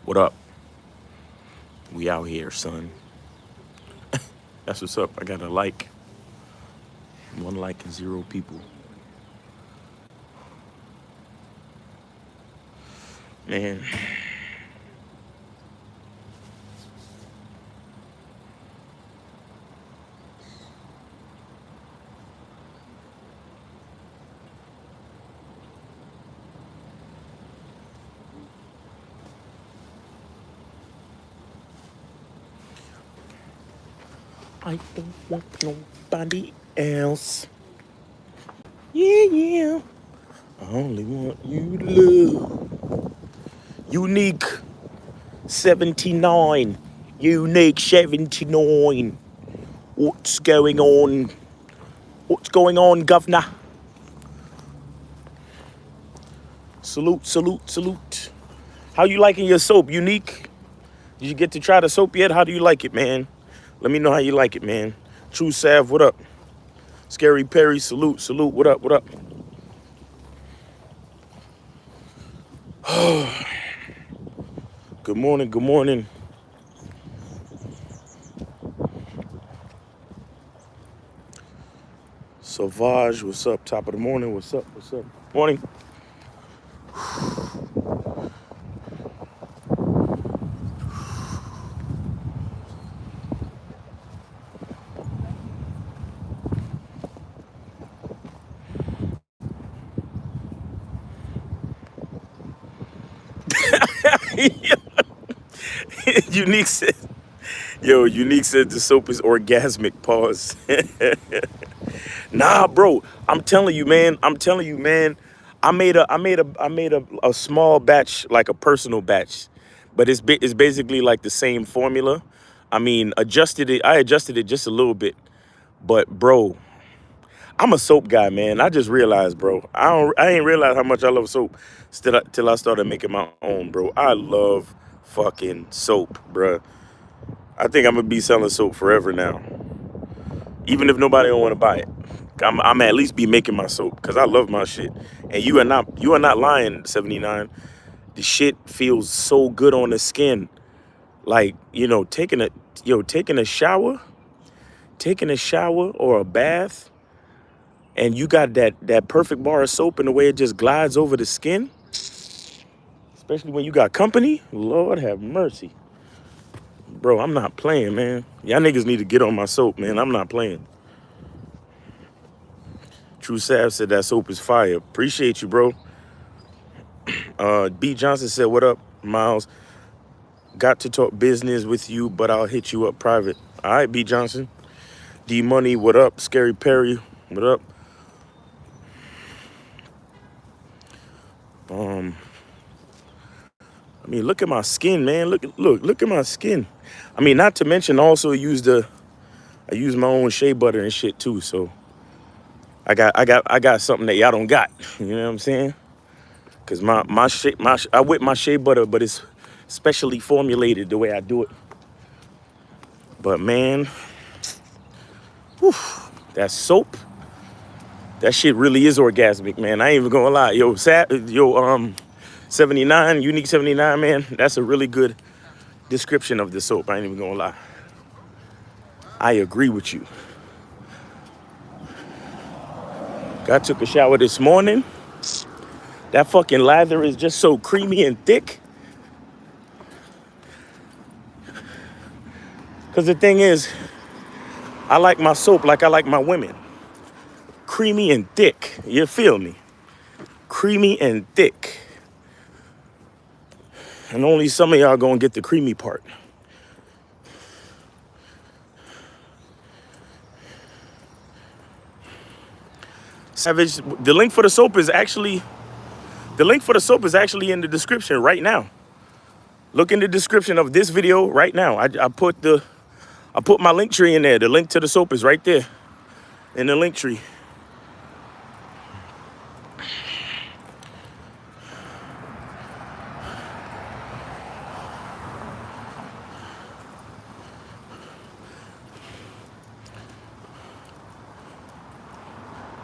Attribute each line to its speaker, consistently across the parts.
Speaker 1: What up? We out here, son. That's what's up. I got a like. One like and 0 people. Man. I don't want nobody else. Yeah. I only want you to love. Unique 79. Unique 79. What's going on? What's going on, governor? Salute, salute, salute. How you liking your soap, Unique? Did you get to try the soap yet? How do you like it, man? Let me know how you like it, man. True Sav, what up? Scary Perry, salute, salute. What up, what up? Good morning, good morning. Sauvage, what's up? Top of the morning, what's up, what's up? Morning. Unique said, Unique said the soap is orgasmic, pause. Nah, bro, I'm telling you, man. I made a small batch, like a personal batch, but it's basically like the same formula. I mean, I adjusted it just a little bit, but bro, I'm a soap guy, man. I just realized, bro. I ain't realized how much I love soap till I started making my own, bro. I love fucking soap, bro. I think I'm gonna be selling soap forever now, even if nobody don't want to buy it. I'm at least be making my soap because I love my shit. And you are not lying, 79. The shit feels so good on the skin. Like, taking a shower or a bath, and you got that perfect bar of soap and the way it just glides over the skin, especially when you got company. Lord have mercy. Bro, I'm not playing, man. Y'all niggas need to get on my soap, man. I'm not playing. True Sav said that soap is fire. Appreciate you, bro. B Johnson said, what up, Miles? Got to talk business with you, but I'll hit you up private. All right, B Johnson. D Money, what up? Scary Perry, what up? I mean, look at my skin, man. Look at my skin. I mean, not to mention also I use my own shea butter and shit too. So I got something that y'all don't got. You know what I'm saying? Cause I whip my shea butter, but it's specially formulated the way I do it. But man, whew, that soap, that shit really is orgasmic, man. I ain't even gonna lie. 79, Unique 79, man. That's a really good description of the soap. I ain't even gonna lie. I agree with you. I took a shower this morning. That fucking lather is just so creamy and thick. Cause the thing is, I like my soap like I like my women. Creamy and thick. You feel me? Creamy and thick. And only some of y'all gonna get the creamy part. Savage, the link for the soap is actually in the description right now. Look in the description of this video right now. I put my link tree in there. The link to the soap is right there in the link tree.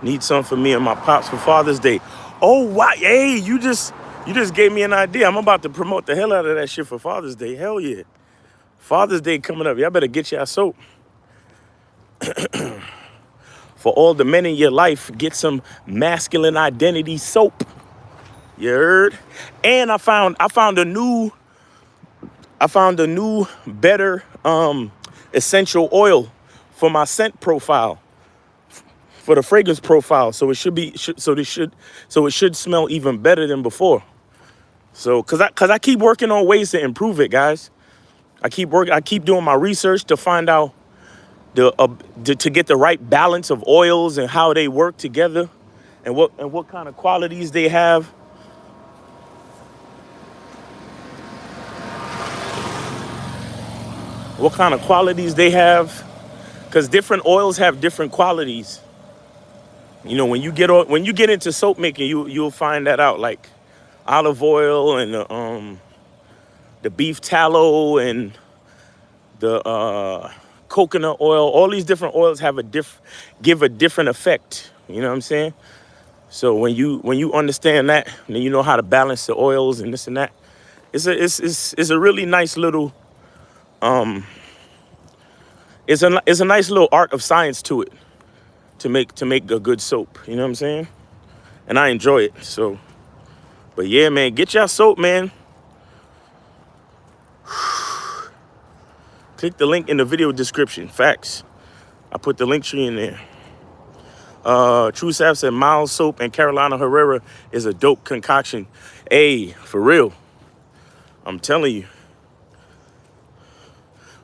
Speaker 1: Need some for me and my pops for Father's Day. Oh, wow. Hey, you just You just gave me an idea. I'm about to promote the hell out of that shit for Father's Day. Hell yeah. Father's Day coming up. Y'all better get y'all soap. For all the men in your life, get some masculine identity soap. You heard? And I found a new better essential oil for my scent profile, for the fragrance profile. So it should smell even better than before. So cause I keep working on ways to improve it, guys. I keep doing my research to find out to get the right balance of oils and how they work together, and what kind of qualities they have. What kind of qualities they have, because different oils have different qualities. You know, when you get into soap making, you'll find that out. Like olive oil and the beef tallow and the coconut oil. All these different oils have give a different effect. You know what I'm saying? So when you understand that, then you know how to balance the oils and this and that. It's a really nice little it's a nice little art of science to it to make a good soap. You know what I'm saying? And I enjoy it. So, but yeah, man, get your soap, man. Click the link in the video description. Facts. I put the link tree in there. True Sav said Miles soap and Carolina Herrera is a dope concoction. Hey, for real. I'm telling you.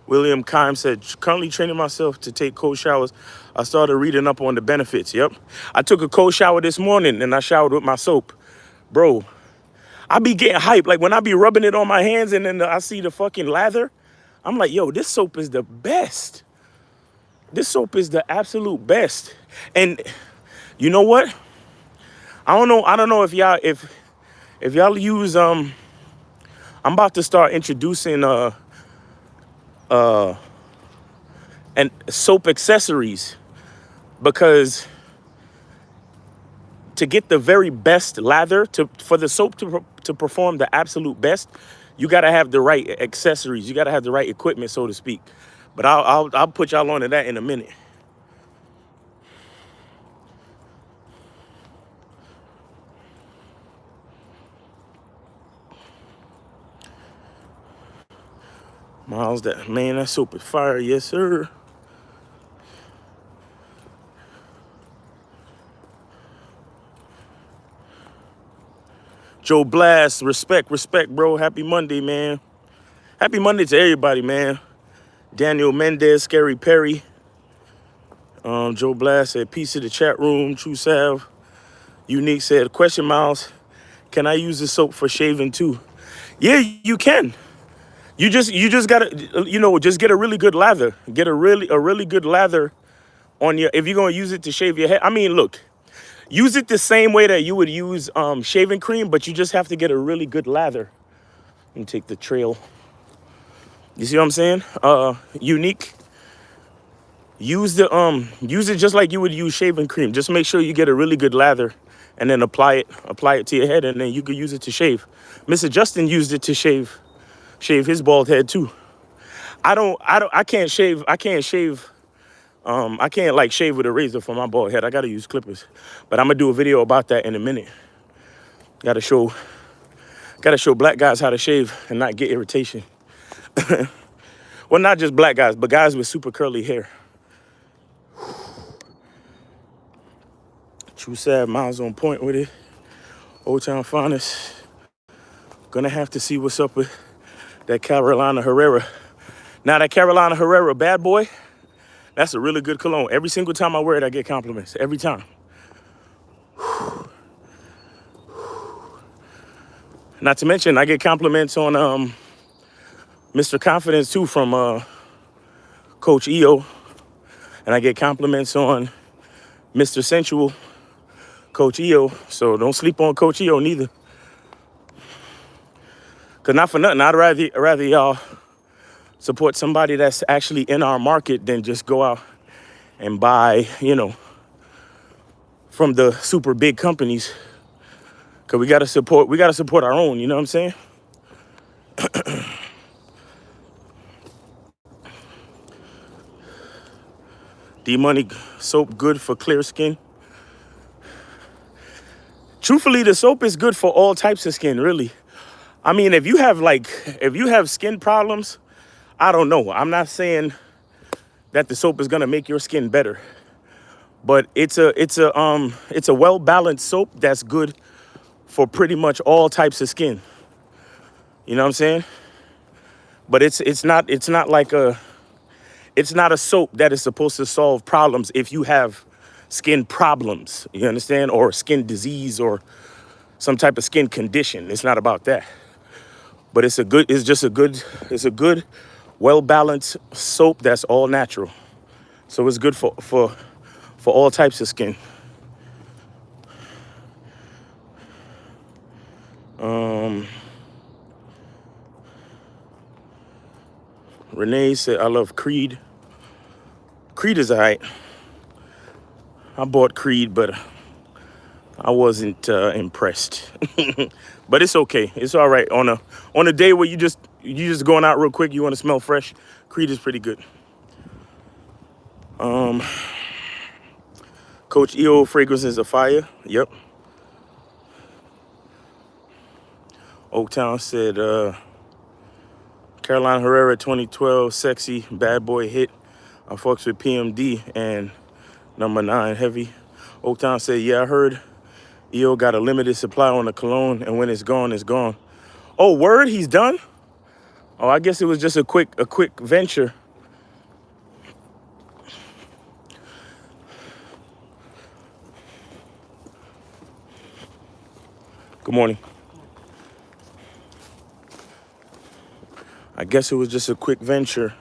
Speaker 1: William Kime said, currently training myself to take cold showers. I started reading up on the benefits. Yep. I took a cold shower this morning and I showered with my soap. Bro, I be getting hyped. Like when I be rubbing it on my hands and then I see the fucking lather, I'm like, yo, this soap is the best. This soap is the absolute best. And you know what? I don't know if y'all use I'm about to start introducing and soap accessories, because to get the very best lather, for the soap to perform the absolute best, you got to have the right accessories. You got to have the right equipment, so to speak. But I'll put y'all on to that in a minute. Miles, that soap is fire. Yes, sir. Joe Blast, respect, bro. Happy Monday, man. Happy Monday to everybody, man. Daniel Mendez, Scary Perry. Joe Blast said, peace to the chat room. True Sav. Unique said, question, Miles, can I use the soap for shaving too? Yeah, you can. You just gotta, just get a really good lather. Get a really good lather on if you're gonna use it to shave your head. I mean, look, use it the same way that you would use shaving cream, but you just have to get a really good lather. Let me take the trail. You see what I'm saying? Unique. Use it just like you would use shaving cream. Just make sure you get a really good lather and then apply it to your head, and then you could use it to shave. Mr. Justin used it to shave his bald head too. I can't shave I can't like shave with a razor for my bald head. I gotta use clippers. But I'm gonna do a video about that in a minute. Gotta show black guys how to shave and not get irritation. Well, not just black guys, but guys with super curly hair. True Sad, Miles on point with it. Old Town Finest. Gonna have to see what's up with that Carolina Herrera. Now that Carolina Herrera bad boy, that's a really good cologne. Every single time I wear it, I get compliments. Every time. Not to mention, I get compliments on Mr. Confidence too from Coach EO. And I get compliments on Mr. Sensual, Coach EO. So don't sleep on Coach EO neither. Cause not for nothing, I'd rather y'all support somebody that's actually in our market than just go out and buy, from the super big companies. Cause we gotta support our own, you know what I'm saying? D-Money soap good for clear skin. Truthfully, the soap is good for all types of skin, really. I mean, if you have skin problems, I don't know. I'm not saying that the soap is gonna make your skin better, but it's a well-balanced soap that's good for pretty much all types of skin. You know what I'm saying? But it's not a soap that is supposed to solve problems if you have skin problems. You understand? Or skin disease or some type of skin condition. It's not about that. But it's a good, well-balanced soap that's all natural. So it's good for all types of skin. Renee said, I love Creed. Creed is all right. I bought Creed, but I wasn't impressed. But it's okay. It's all right. On a day where you just going out real quick, you want to smell fresh, Creed is pretty good. Coach EO fragrances of fire. Yep. Oaktown said Carolina Herrera 2012 sexy bad boy hit. I fucks with PMD and number 9 heavy. Oaktown said, yeah, I heard EO got a limited supply on the cologne, and when it's gone, it's gone. Oh, word, he's done? Oh, I guess it was just a quick venture. Good morning. I guess it was just a quick venture.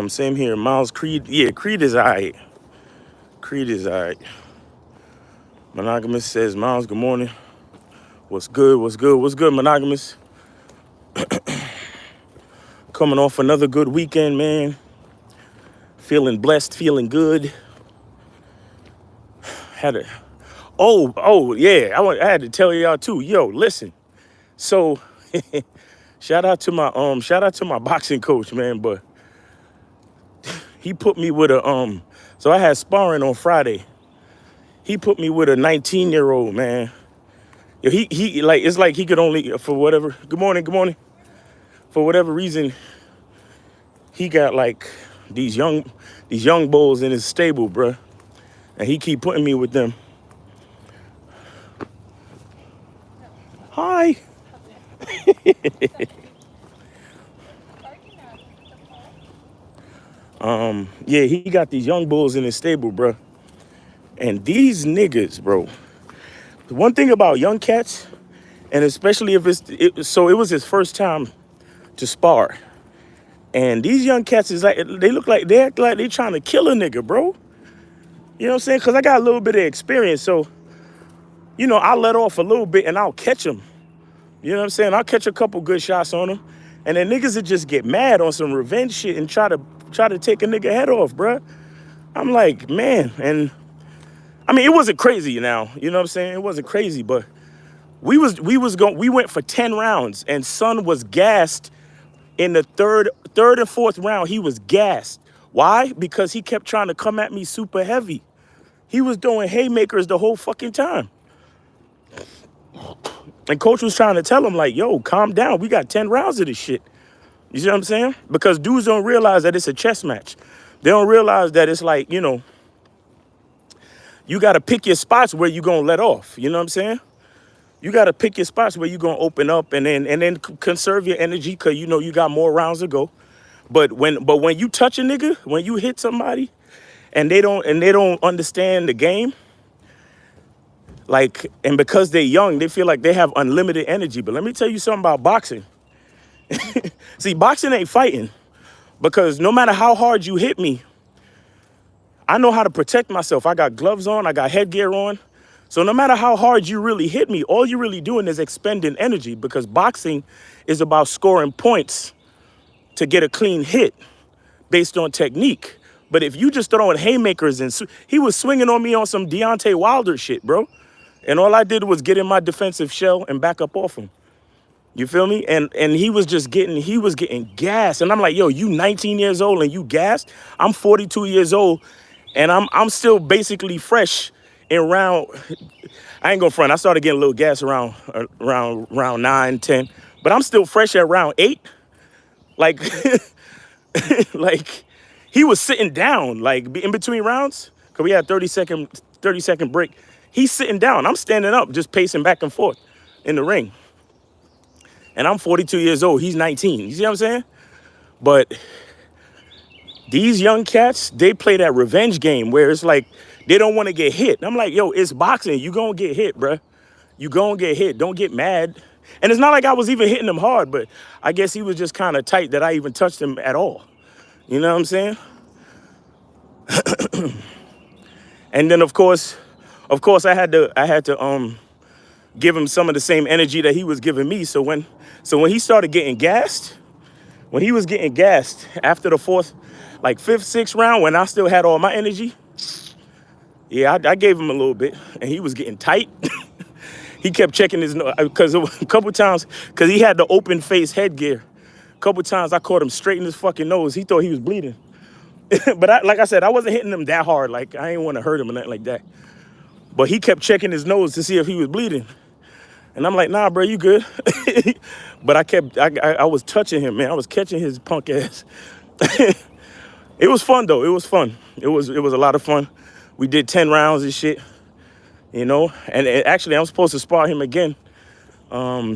Speaker 1: Same here. Miles Creed. Yeah, Creed is all right. Creed is all right. Monogamous says, Miles, good morning. What's good? What's good? What's good, Monogamous? Coming off another good weekend, man. Feeling blessed, feeling good. Yeah. I had to tell y'all too. Yo, listen. So shout out to my boxing coach, man. But he put me with a so I had sparring on Friday. He put me with a 19-year-old, man. Yo, he like, it's like he could only, for whatever, good morning. For whatever reason, he got like these young bulls in his stable, bruh. And he keep putting me with them. Hi. Yeah, he got these young bulls in his stable, bruh. And these niggas, bro. The one thing about young cats, and especially if it was his first time to spar. And these young cats is like, they act like they trying to kill a nigga, bro. You know what I'm saying? Because I got a little bit of experience. So, you know, I'll let off a little bit and I'll catch them. You know what I'm saying? I'll catch a couple good shots on them. And then niggas would just get mad on some revenge shit and try to take a nigga head off, bruh. I'm like, man. And I mean, it wasn't crazy now. You know what I'm saying? It wasn't crazy, but we went for 10 rounds and son was gassed in the third and fourth round. He was gassed. Why? Because he kept trying to come at me super heavy. He was doing haymakers the whole fucking time. And coach was trying to tell him like, yo, calm down. We got 10 rounds of this shit. You see what I'm saying? Because dudes don't realize that it's a chess match. They don't realize that it's like, you know, you got to pick your spots where you going to let off. You know what I'm saying? You got to pick your spots where you going to open up and then conserve your energy because, you know, you got more rounds to go. But when you touch a nigga, when you hit somebody and they don't understand the game, like, and because they're young, they feel like they have unlimited energy. But let me tell you something about boxing. See, boxing ain't fighting because no matter how hard you hit me, I know how to protect myself. I got gloves on, I got headgear on. So no matter how hard you really hit me, all you're really doing is expending energy because boxing is about scoring points to get a clean hit based on technique. But if you just throwing haymakers and he was swinging on me on some Deontay Wilder shit, bro. And all I did was get in my defensive shell and back up off him. You feel me? And he was getting gassed. And I'm like, yo, you 19 years old and you gassed? I'm 42 years old and I'm still basically fresh in round. I ain't gonna front. I started getting a little gas around round 9, 10. But I'm still fresh at round 8. Like like he was sitting down, like in between rounds, because we had 30-second break. He's sitting down. I'm standing up, just pacing back and forth in the ring. And I'm 42 years old. He's 19. You see what I'm saying? But these young cats, they play that revenge game where it's like they don't want to get hit. And I'm like, yo, it's boxing. You gonna get hit, bruh. You gonna get hit. Don't get mad. And it's not like I was even hitting him hard, but I guess he was just kind of tight that I even touched him at all. You know what I'm saying? And then of course, I had to give him some of the same energy that he was giving me. So when he started getting gassed, when he was getting gassed after the fourth, like fifth, sixth round, when I still had all my energy, yeah, I gave him a little bit, and he was getting tight. He kept checking his nose because a couple times, because he had the open face headgear. A couple times I caught him straight in his fucking nose. He thought he was bleeding. But like I said, I wasn't hitting him that hard. Like I didn't want to hurt him or nothing like that. But he kept checking his nose to see if he was bleeding. And I'm like, nah, bro, you good. But I was touching him, man. I was catching his punk ass. It was fun though. It was fun. It was a lot of fun. We did 10 rounds and shit, you know. And actually, I'm supposed to spar him again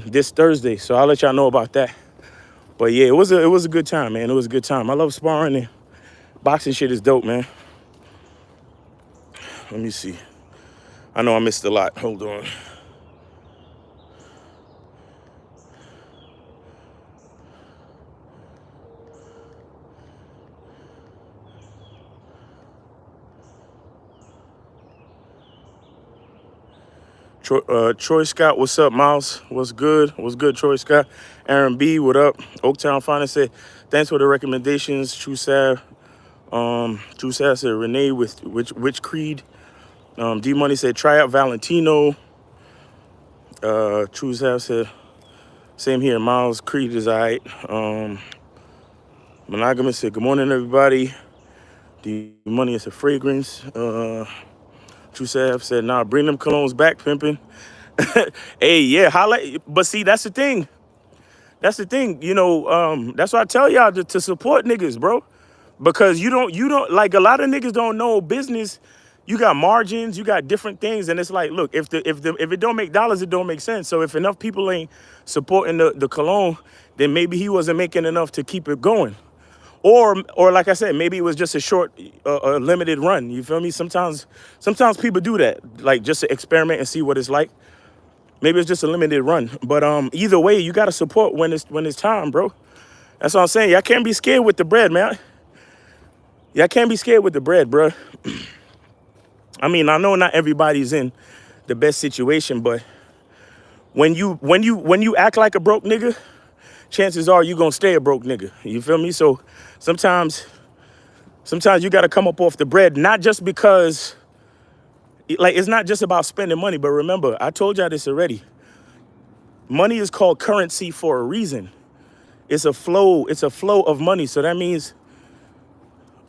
Speaker 1: this Thursday. So I'll let y'all know about that. But yeah, it was a good time, man. It was a good time. I love sparring, and boxing shit is dope, man. Let me see. I know I missed a lot. Hold on. Troy Scott, what's up, Miles? What's good? What's good, Troy Scott? Aaron B, what up? Oaktown Finance said, thanks for the recommendations. True Sav said, Renee with which creed? D Money said, try out Valentino. True Sav said, same here. Miles, Creed is all right. Monogamous said, good morning, everybody. D Money is a fragrance. True Sav said, nah, bring them colognes back, pimping. Hey, yeah, holla. But see, that's the thing. That's the thing. You know, that's why I tell y'all to support niggas, bro. Because you don't like, a lot of niggas don't know business. You got margins, you got different things, and it's like, look, if it don't make dollars, it don't make sense. So if enough people ain't supporting the cologne, then maybe he wasn't making enough to keep it going. Or like I said, maybe it was just a short, a limited run. You feel me? Sometimes people do that, like just to experiment and see what it's like. Maybe it's just a limited run. But either way, you gotta support when it's time, bro. That's what I'm saying. Y'all can't be scared with the bread, man. Y'all can't be scared with the bread, bro. I mean, I know not everybody's in the best situation, but when you act like a broke nigga, chances are you gonna stay a broke nigga. You feel me? So sometimes you gotta come up off the bread, not just because, like, it's not just about spending money, but remember, I told y'all this already. Money is called currency for a reason. It's a flow of money. So that means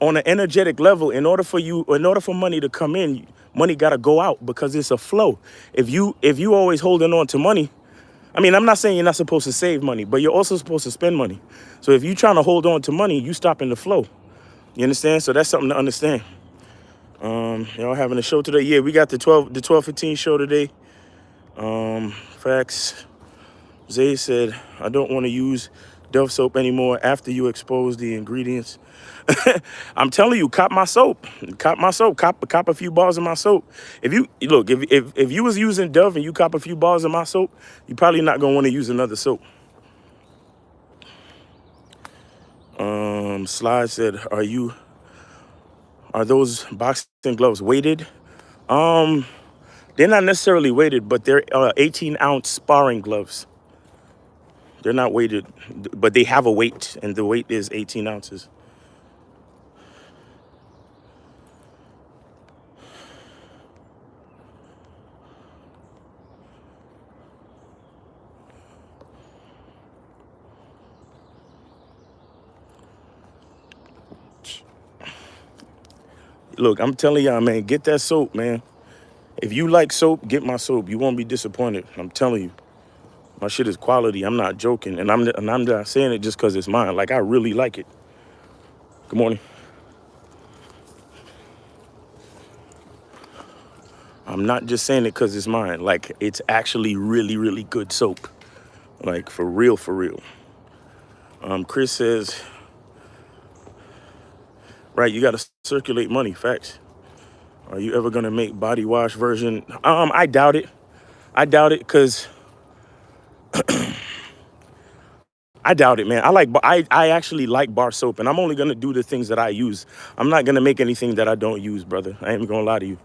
Speaker 1: on an energetic level, in order for money to come in, money gotta go out because it's a flow. If you always holding on to money, I mean, I'm not saying you're not supposed to save money, but you're also supposed to spend money. So if you're trying to hold on to money, you stopping the flow. You understand? So that's something to understand. Y'all having a show today? Yeah, we got the 12:15 show today. Facts. Zay said, I don't want to use Dove soap anymore after you expose the ingredients. I'm telling you, cop my soap. Cop a few bars of my soap. If you was using Dove and you cop a few bars of my soap, you're probably not gonna want to use another soap. Slide said, are those boxing gloves weighted? They're not necessarily weighted, but they're 18-ounce sparring gloves. They're not weighted, but they have a weight, and the weight is 18 ounces. Look, I'm telling y'all, man, get that soap, man. If you like soap, get my soap. You won't be disappointed. I'm telling you. My shit is quality. I'm not joking. And I'm not saying it just because it's mine. Like, I really like it. Good morning. I'm not just saying it because it's mine. Like, it's actually really, really good soap. Like, for real, for real. Chris says, right, you got to circulate money. Facts. Are you ever going to make body wash version? I doubt it. I doubt it because I doubt it, man. I actually like bar soap, and I'm only gonna do the things that I use. I'm not gonna make anything that I don't use, brother. I ain't gonna lie to you.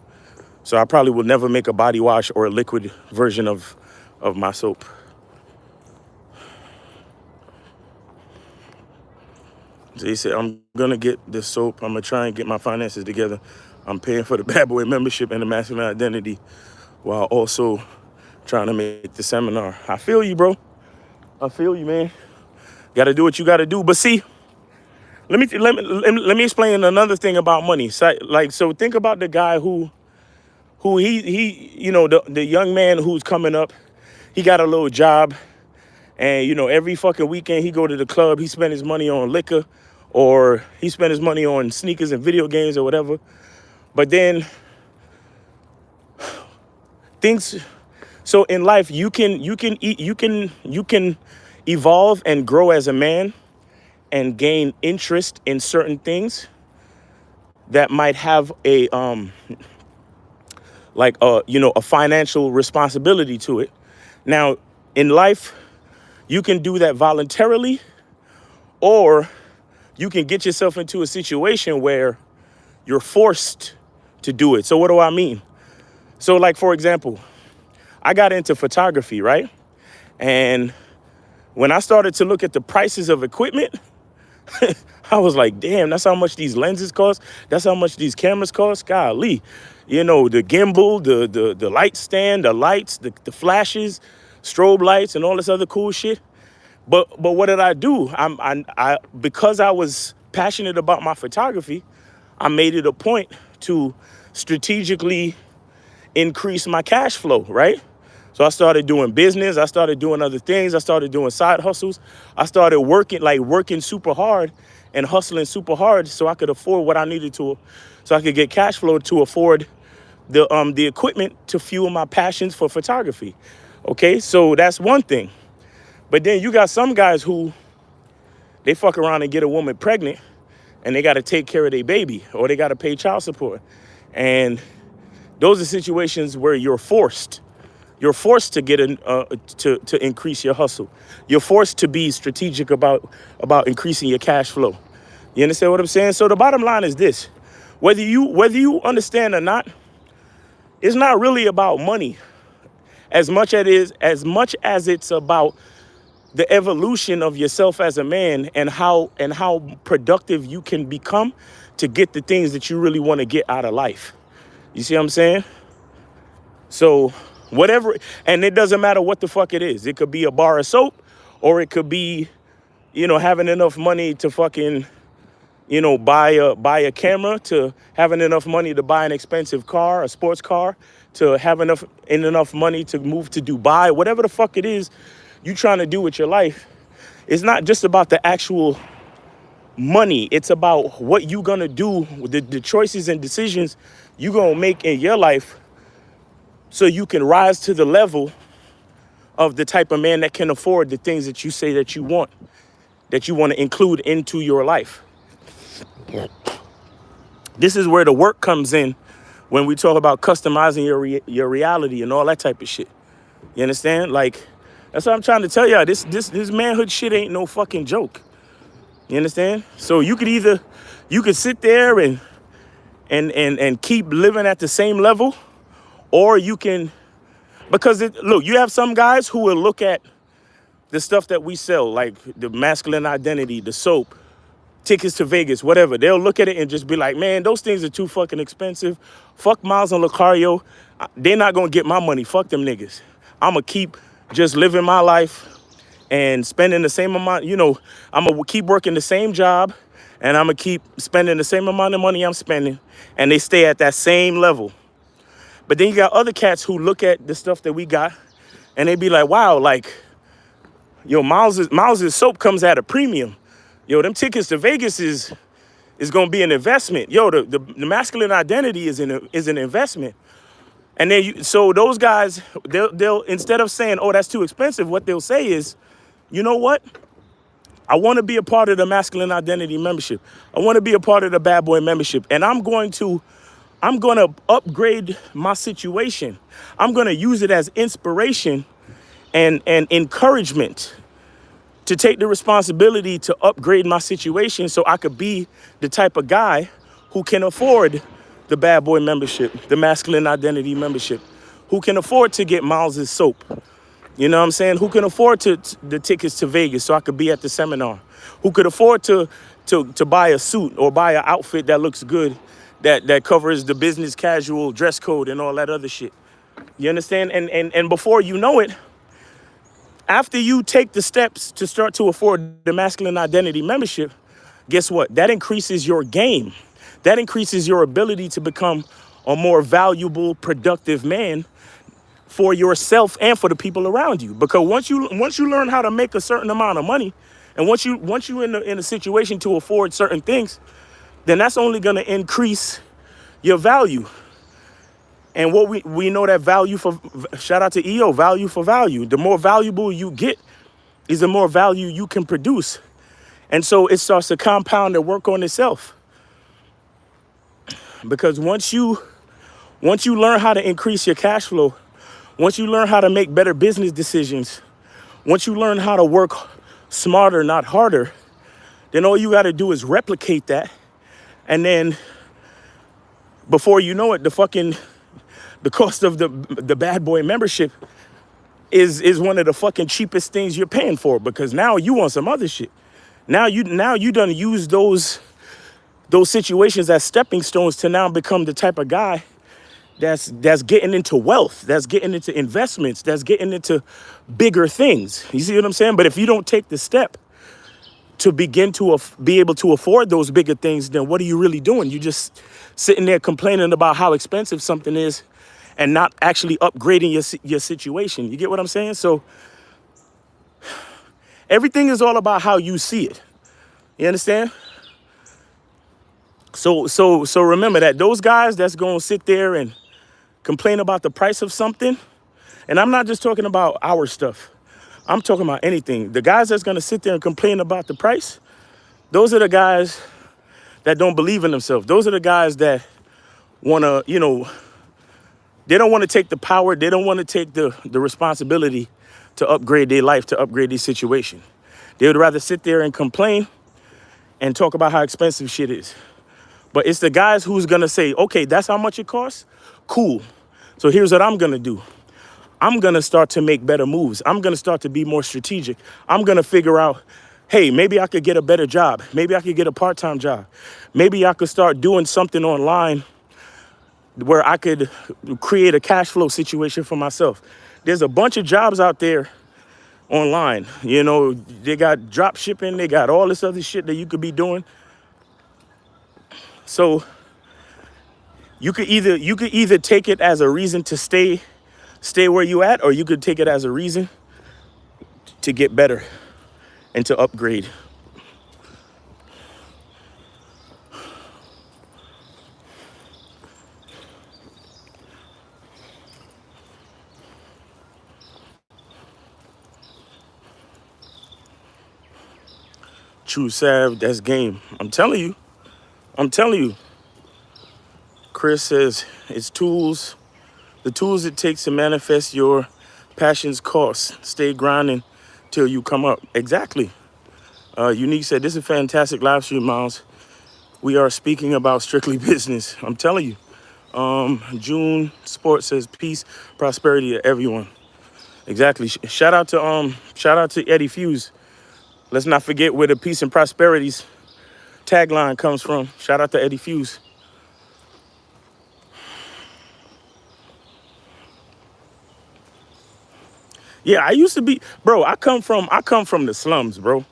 Speaker 1: So I probably will never make a body wash or a liquid version of my soap. So he said, I'm gonna get this soap. I'm gonna try and get my finances together. I'm paying for the Bad Boy membership and the masculine identity while also trying to make the seminar. I feel you, bro. I feel you, man. Gotta do what you gotta do. But see, let me explain another thing about money. So think about the guy who he the young man who's coming up. He got a little job, and every fucking weekend he go to the club. He spend his money on liquor, or he spend his money on sneakers and video games or whatever. But then things. So in life, you can evolve and grow as a man and gain interest in certain things that might have a financial responsibility to it. Now, in life, you can do that voluntarily, or you can get yourself into a situation where you're forced to do it. So what do I mean? So like, for example, I got into photography, right? And when I started to look at the prices of equipment, I was like, damn, that's how much these lenses cost. That's how much these cameras cost. Golly, the gimbal, the light stand, the lights, the flashes, strobe lights, and all this other cool shit. But what did I do? Because I was passionate about my photography, I made it a point to strategically increase my cash flow, right? So I started doing business. I started doing other things. I started doing side hustles. I started working super hard and hustling super hard so I could afford what I needed to, so I could get cash flow to afford the equipment to fuel my passions for photography. Okay, so that's one thing. But then you got some guys who they fuck around and get a woman pregnant and they got to take care of their baby, or they got to pay child support. And those are situations where you're forced. You're forced to get to increase your hustle. You're forced to be strategic about increasing your cash flow. You understand what I'm saying? So the bottom line is this: whether you understand or not, it's not really about money as much as it's about the evolution of yourself as a man, and how productive you can become to get the things that you really want to get out of life. You see what I'm saying? So whatever, and it doesn't matter what the fuck it is. It could be a bar of soap, or it could be, having enough money to fucking, buy a camera, to having enough money to buy an expensive car, a sports car, to have enough money to move to Dubai. Whatever the fuck it is you trying to do with your life, it's not just about the actual money. It's about what you gonna do, the choices and decisions you gonna make in your life, so you can rise to the level of the type of man that can afford the things that you say that you want to include into your life. This is where the work comes in when we talk about customizing your reality and all that type of shit. You understand? Like, that's what I'm trying to tell y'all. This manhood shit ain't no fucking joke. You understand? So you could sit there and keep living at the same level, or you can, because look, you have some guys who will look at the stuff that we sell, like the masculine identity, the soap, tickets to Vegas, whatever. They'll look at it and just be like, man, those things are too fucking expensive. Fuck Miles and Lucario. They're not gonna get my money. Fuck them niggas. I'm gonna keep just living my life and spending the same amount. I'm gonna keep working the same job and I'm gonna keep spending the same amount of money I'm spending, and they stay at that same level. But then you got other cats who look at the stuff that we got, and they be like, wow, like, yo, Miles's soap comes at a premium. Yo, them tickets to Vegas is gonna be an investment. Yo, the masculine identity is an investment. And then so those guys, they'll instead of saying, oh, that's too expensive, what they'll say is, you know what? I want to be a part of the masculine identity membership. I want to be a part of the bad boy membership. And I'm going to upgrade my situation. I'm going to use it as inspiration and encouragement to take the responsibility to upgrade my situation so I could be the type of guy who can afford the bad boy membership, the masculine identity membership, who can afford to get Miles's soap. You know what I'm saying? Who can afford the tickets to Vegas so I could be at the seminar? Who could afford to buy a suit or buy an outfit that looks good, that covers the business casual dress code and all that other shit. You understand? And before you know it, after you take the steps to start to afford the masculine identity membership, guess what? That increases your game. That increases your ability to become a more valuable, productive man for yourself and for the people around you. Because once you learn how to make a certain amount of money, and once you in a situation to afford certain things, then that's only going to increase your value. And what we know that value for, shout out to EO, value for value. The more valuable you get is the more value you can produce. And so it starts to compound and work on itself. Because once you learn how to increase your cash flow, once you learn how to make better business decisions, once you learn how to work smarter, not harder, then all you got to do is replicate that. And then before you know it, the cost of the bad boy membership is one of the fucking cheapest things you're paying for, because now you want some other shit. Now you done use those situations as stepping stones to now become the type of guy that's getting into wealth, that's getting into investments, that's getting into bigger things. You see what I'm saying? But if you don't take the step to begin to be able to afford those bigger things, then what are you really doing? You're just sitting there complaining about how expensive something is and not actually upgrading your situation. You get what I'm saying? So everything is all about how you see it. You understand? So remember that those guys that's going to sit there and complain about the price of something, and I'm not just talking about our stuff. I'm talking about anything. The guys that's going to sit there and complain about the price, those are the guys that don't believe in themselves. Those are the guys that want to, they don't want to take the power. They don't want to take the responsibility to upgrade their life, to upgrade their situation. They would rather sit there and complain and talk about how expensive shit is. But it's the guys who's going to say, okay, that's how much it costs? Cool. So here's what I'm going to do. I'm going to start to make better moves. I'm going to start to be more strategic. I'm going to figure out, hey, maybe I could get a better job. Maybe I could get a part-time job. Maybe I could start doing something online where I could create a cash flow situation for myself. There's a bunch of jobs out there online. They got drop shipping. They got all this other shit that you could be doing. So you could either take it as a reason to stay where you at, or you could take it as a reason to get better and to upgrade. True Sav, that's game. I'm telling you. Chris says it's tools. The tools it takes to manifest your passions cost. Stay grinding till you come up. Exactly. Unique said, this is a fantastic live stream, Miles. We are speaking about strictly business. I'm telling you. June Sports says, peace, prosperity to everyone. Exactly. Shout out to Eddie Fuse. Let's not forget where the peace and prosperity's tagline comes from. Shout out to Eddie Fuse. Yeah, I used to be, bro. I come from the slums, bro.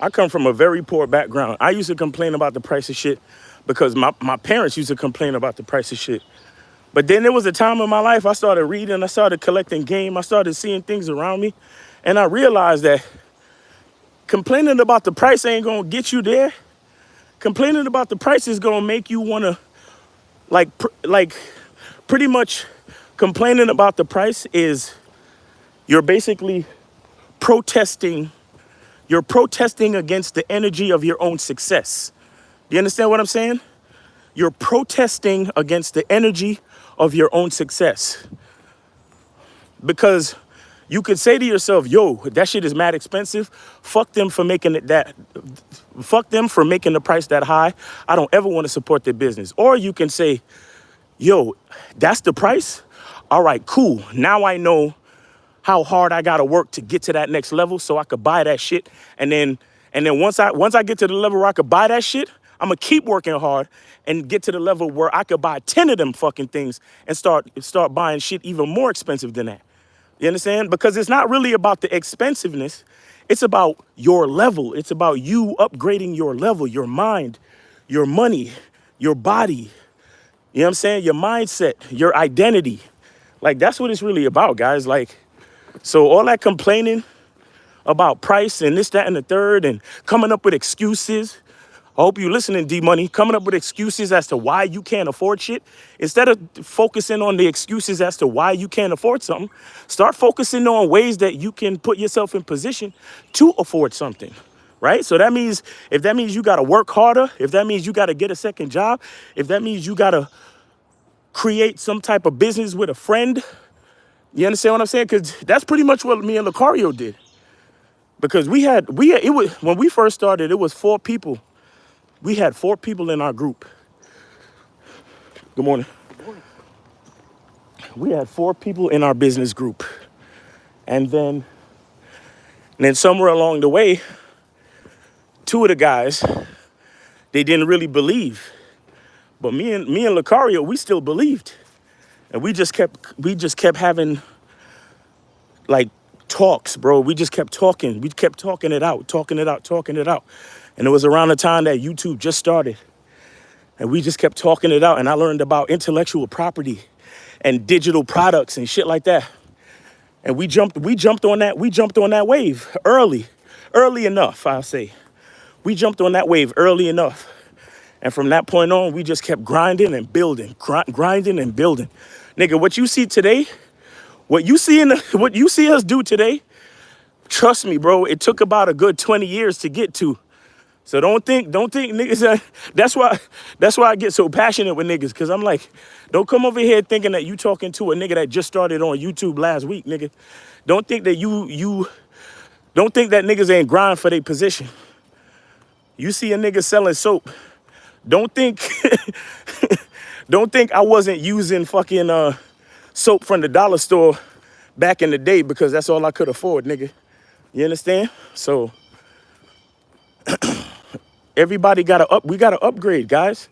Speaker 1: I come from a very poor background. I used to complain about the price of shit because my parents used to complain about the price of shit. But then there was a time in my life I started reading, I started collecting game, I started seeing things around me, and I realized that complaining about the price ain't gonna get you there. Complaining about the price is gonna make you wanna like pretty much complaining about the price is you're basically protesting. You're protesting against the energy of your own success. Do you understand what I'm saying? You're protesting against the energy of your own success. Because you could say to yourself, yo, that shit is mad expensive. Fuck them for making it that, fuck them for making the price that high. I don't ever want to support their business. Or you can say, yo, that's the price? All right, cool. Now I know how hard I gotta work to get to that next level so I could buy that shit. And then once I get to the level where I could buy that shit, I'm gonna keep working hard and get to the level where I could buy 10 of them fucking things and start buying shit even more expensive than that. You understand? Because it's not really about the expensiveness. It's about your level. It's about you upgrading your level, your mind, your money, your body. You know what I'm saying? Your mindset, your identity. Like, that's what it's really about, guys. Like, so all that complaining about price and this, that, and the third and coming up with excuses. I hope you listening, D-Money. Coming up with excuses as to why you can't afford shit. Instead of focusing on the excuses as to why you can't afford something, start focusing on ways that you can put yourself in position to afford something, right? So that means, if that means you got to work harder, if that means you got to get a second job, if that means you got to create some type of business with a friend, you understand what I'm saying? Because that's pretty much what me and Lucario did. Because it was, when we first started, it was 4 people. We had 4 people in our group. Good morning. We had 4 people in our business group. And then somewhere along the way, 2 of the guys, they didn't really believe. But me and Lucario, we still believed. And we just kept having like talks, bro. We just kept talking. We kept talking it out. And it was around the time that YouTube just started. And we just kept talking it out. And I learned about intellectual property and digital products and shit like that. And we jumped on that wave early enough, I'll say. We jumped on that wave early enough. And from that point on, we just kept grinding and building, grinding and building. Nigga, what you see today, what you see us do today, trust me, bro, it took about a good 20 years to get to. So don't think niggas, that's why I get so passionate with niggas, because I'm like, don't come over here thinking that you talking to a nigga that just started on YouTube last week, nigga. Don't think that don't think that niggas ain't grind for their position. You see a nigga selling soap. Don't think I wasn't using fucking soap from the dollar store back in the day because that's all I could afford, nigga. You understand? So everybody we gotta upgrade, guys.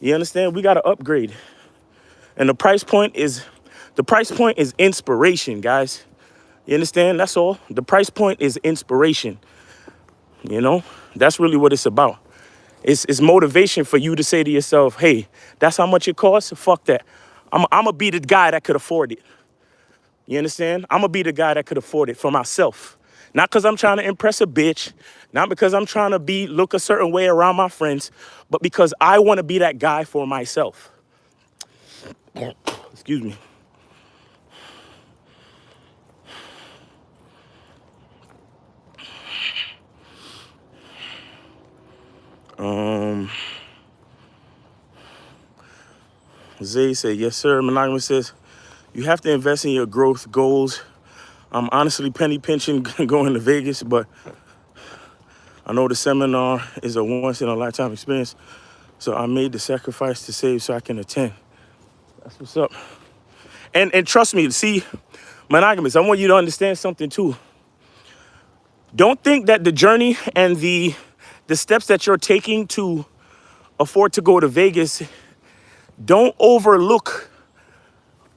Speaker 1: You understand? We gotta upgrade. And the price point is inspiration, guys. You understand? That's all. The price point is inspiration. You know? That's really what it's about. It's motivation for you to say to yourself, hey, that's how much it costs? Fuck that. I'm gonna be the guy that could afford it. You understand? I'm gonna be the guy that could afford it for myself. Not because I'm trying to impress a bitch, not because I'm trying to look a certain way around my friends, but because I want to be that guy for myself. Excuse me. Zay said, yes, sir. Monogamous says, you have to invest in your growth goals. I'm honestly penny pinching going to Vegas, but I know the seminar is a once in a lifetime experience. So I made the sacrifice to save so I can attend. That's what's up. And trust me, see, Monogamous, I want you to understand something too. Don't think that the journey and the steps that you're taking to afford to go to Vegas, don't overlook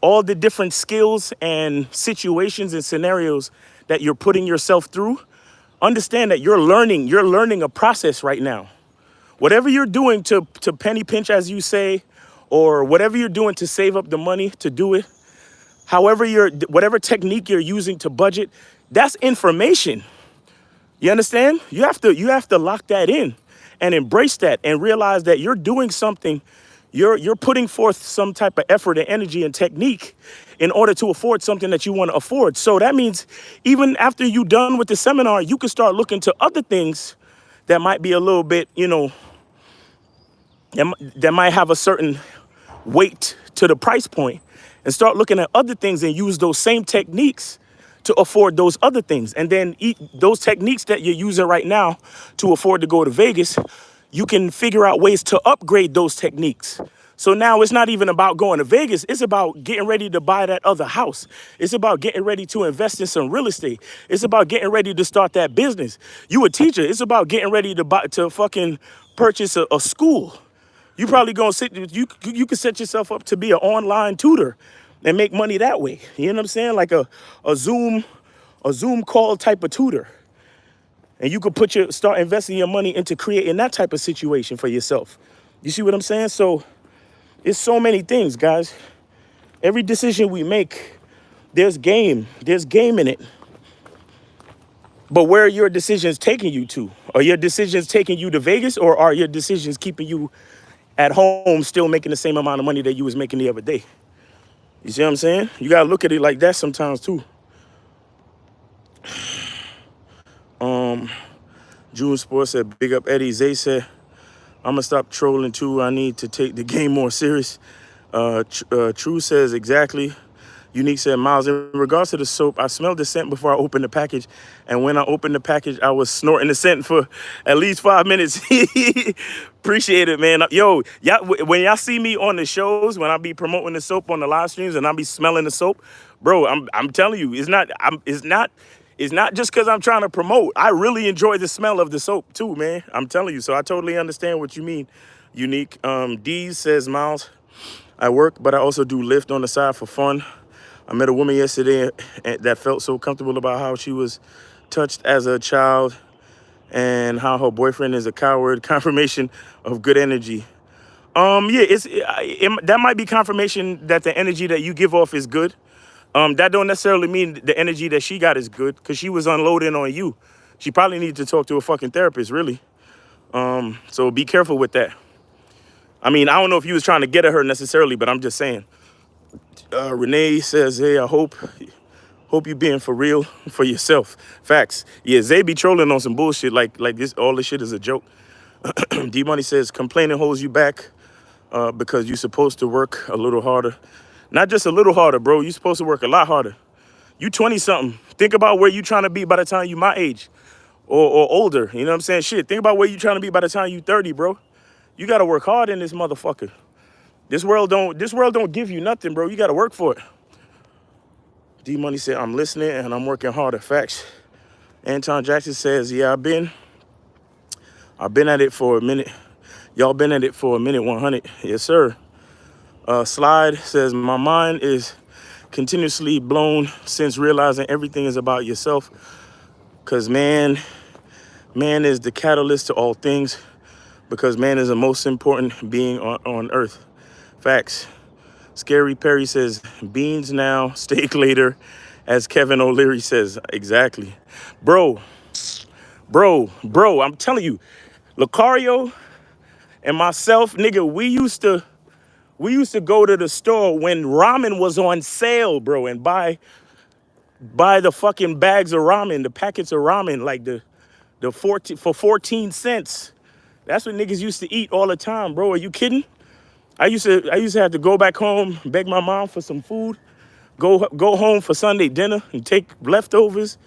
Speaker 1: all the different skills and situations and scenarios that you're putting yourself through understand that you're learning a process right now. Whatever you're doing to penny pinch, as you say, or whatever you're doing to save up the money to do it, however whatever technique you're using to budget, that's information. You understand? You have to lock that in and embrace that and realize that you're doing something. You're putting forth some type of effort and energy and technique in order to afford something that you want to afford. So that means even after you're done with the seminar, you can start looking to other things that might be a little bit, that might have a certain weight to the price point, and start looking at other things and use those same techniques to afford those other things. And then those techniques that you're using right now to afford to go to Vegas, you can figure out ways to upgrade those techniques. So now it's not even about going to Vegas. It's about getting ready to buy that other house. It's about getting ready to invest in some real estate. It's about getting ready to start that business. You a teacher. It's about getting ready to fucking purchase a school. You probably gonna you can set yourself up to be an online tutor and make money that way. You know what I'm saying? Like a Zoom call type of tutor. And you could start investing your money into creating that type of situation for yourself. You see what I'm saying? So it's so many things, guys. Every decision we make, there's game in it. But where are your decisions taking you to? Are your decisions taking you to Vegas, or are your decisions keeping you at home still making the same amount of money that you was making the other day? You see what I'm saying? You gotta look at it like that sometimes too. June Sports said, big up Eddie. Zay said, I'm gonna stop trolling too. I need to take the game more serious. True says, exactly. Unique said, Miles, in regards to the soap, I smelled the scent before I opened the package. And when I opened the package, I was snorting the scent for at least 5 minutes. Appreciate it, man. Yo, when y'all see me on the shows, when I be promoting the soap on the live streams and I be smelling the soap, bro, I'm telling you, it's not just because I'm trying to promote. I really enjoy the smell of the soap too, man. I'm telling you. So I totally understand what you mean, Unique. Deez says, Miles, I work, but I also do Lyft on the side for fun. I met a woman yesterday that felt so comfortable about how she was touched as a child and how her boyfriend is a coward. Confirmation of good energy. Yeah, that might be confirmation that the energy that you give off is good. That don't necessarily mean the energy that she got is good, because she was unloading on you. She probably needs to talk to a fucking therapist, really. So be careful with that. I mean, I don't know if you was trying to get at her necessarily, but I'm just saying. Renee says, hey, I hope you being for real for yourself. Facts. Yeah, Zay be trolling on some bullshit like this. All this shit is a joke. D-Money says, complaining holds you back because you're supposed to work a little harder. Not just a little harder, bro. You're supposed to work a lot harder. You 20-something. Think about where you trying to be by the time you my age or older. You know what I'm saying? Shit, think about where you trying to be by the time you 30, bro. You got to work hard in this motherfucker. This world don't give you nothing, bro. You got to work for it. D-Money said, I'm listening and I'm working harder. Facts. Anton Jackson says, yeah, I've been at it for a minute. Y'all been at it for a minute 100. Yes, sir. Slide says, my mind is continuously blown since realizing everything is about yourself. Because man is the catalyst to all things. Because man is the most important being on earth. Facts. Scary Perry says, beans now, steak later, as Kevin O'Leary says. Exactly. Bro, I'm telling you, Lucario and myself, nigga, we used to go to the store when ramen was on sale, bro, and buy the fucking bags of ramen, the packets of ramen, like the 14 cents. That's what niggas used to eat all the time, bro. Are you kidding? I used to have to go back home, beg my mom for some food, go home for Sunday dinner and take leftovers.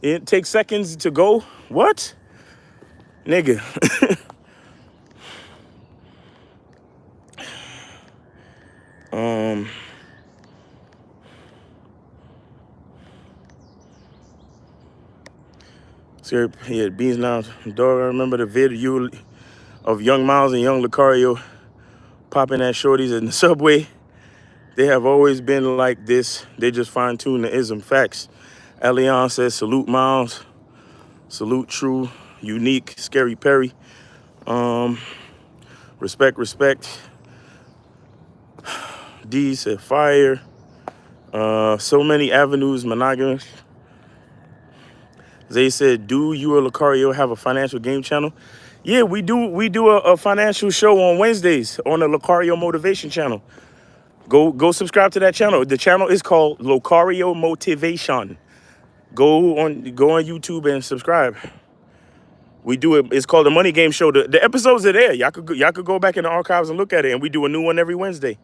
Speaker 1: It takes seconds to go. What? Nigga. Scary, yeah, beans now. Dog, I remember the video of Young Miles and Young Lucario popping at shorties in the subway. They have always been like this. They just fine-tune the ism. Facts. Elion says, salute Miles. Salute, true, unique, Scary Perry. Um, respect. D said fire. So many avenues, monogamous. Zay said, do you or Lucario have a financial game channel? Yeah, we do. We do a financial show on Wednesdays on the Lucario Motivation channel. Go subscribe to that channel. The channel is called Lucario Motivation. Go on YouTube and subscribe. We do it. It's called the Money Game Show. The episodes are there. Y'all could go back in the archives and look at it. And we do a new one every Wednesday.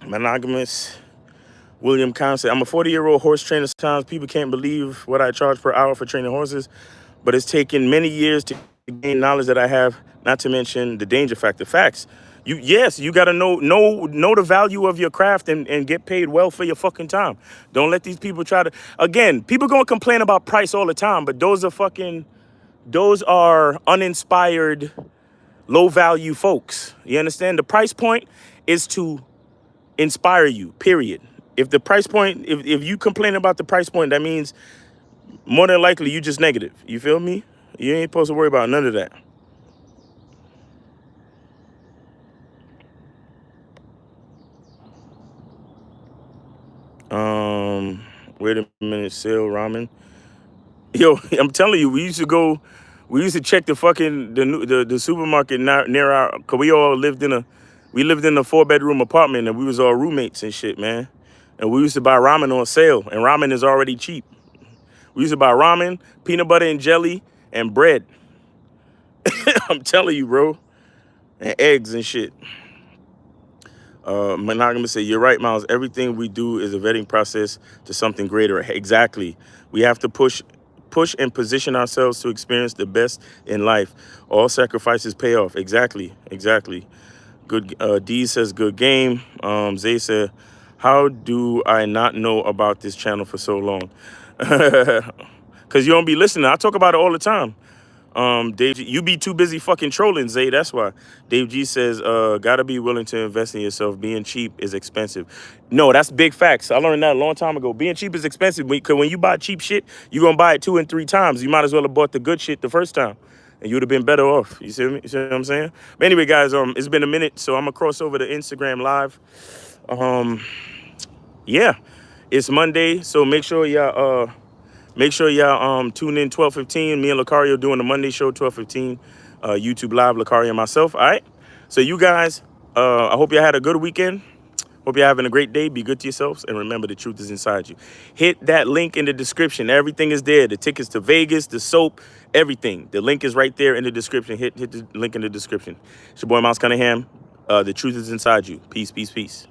Speaker 1: Monogamous. William Kahn said, I'm a 40-year-old horse trainer. Sometimes people can't believe what I charge per hour for training horses, but it's taken many years to gain knowledge that I have, not to mention the danger factor. Facts. You got to know the value of your craft and get paid well for your fucking time. Don't let these people try to, again, people going to complain about price all the time, but those are uninspired, low value folks. You understand? The price point is to inspire you, period. If the price point, if you complain about the price point, that means more than likely you just negative. You feel me? You ain't supposed to worry about none of that. Wait a minute, sale ramen. Yo, I'm telling you, we used to check the fucking the supermarket near our, cause we lived in a 4-bedroom apartment and we was all roommates and shit, man. And we used to buy ramen on sale, and ramen is already cheap. We used to buy ramen, peanut butter and jelly, and bread. I'm telling you, bro. And eggs and shit. Monogamous say, you're right, Miles. Everything we do is a vetting process to something greater. Exactly. We have to push and position ourselves to experience the best in life. All sacrifices pay off. Exactly. Good. D says, good game. Zay said, how do I not know about this channel for so long? Because you don't be listening. I talk about it all the time. Dave G, you be too busy fucking trolling, Zay. That's why. Dave G says, gotta be willing to invest in yourself. Being cheap is expensive. No, that's big facts. I learned that a long time ago. Being cheap is expensive because when you buy cheap shit, you're gonna buy it 2 and 3 times. You might as well have bought the good shit the first time, and you would have been better off. You see me? You see what I'm saying? But anyway, guys, it's been a minute, so I'm gonna cross over to Instagram Live. Yeah, it's Monday, so make sure y'all tune in 12:15. Me and Lucario doing the Monday show 12:15. YouTube Live, Lucario and myself. All right. So you guys, I hope you had a good weekend. Hope you're having a great day. Be good to yourselves, and remember, the truth is inside you. Hit that link in the description. Everything is there. The tickets to Vegas, the soap, everything. The link is right there in the description. Hit the link in the description. It's your boy Miles Cunningham. The truth is inside you. Peace.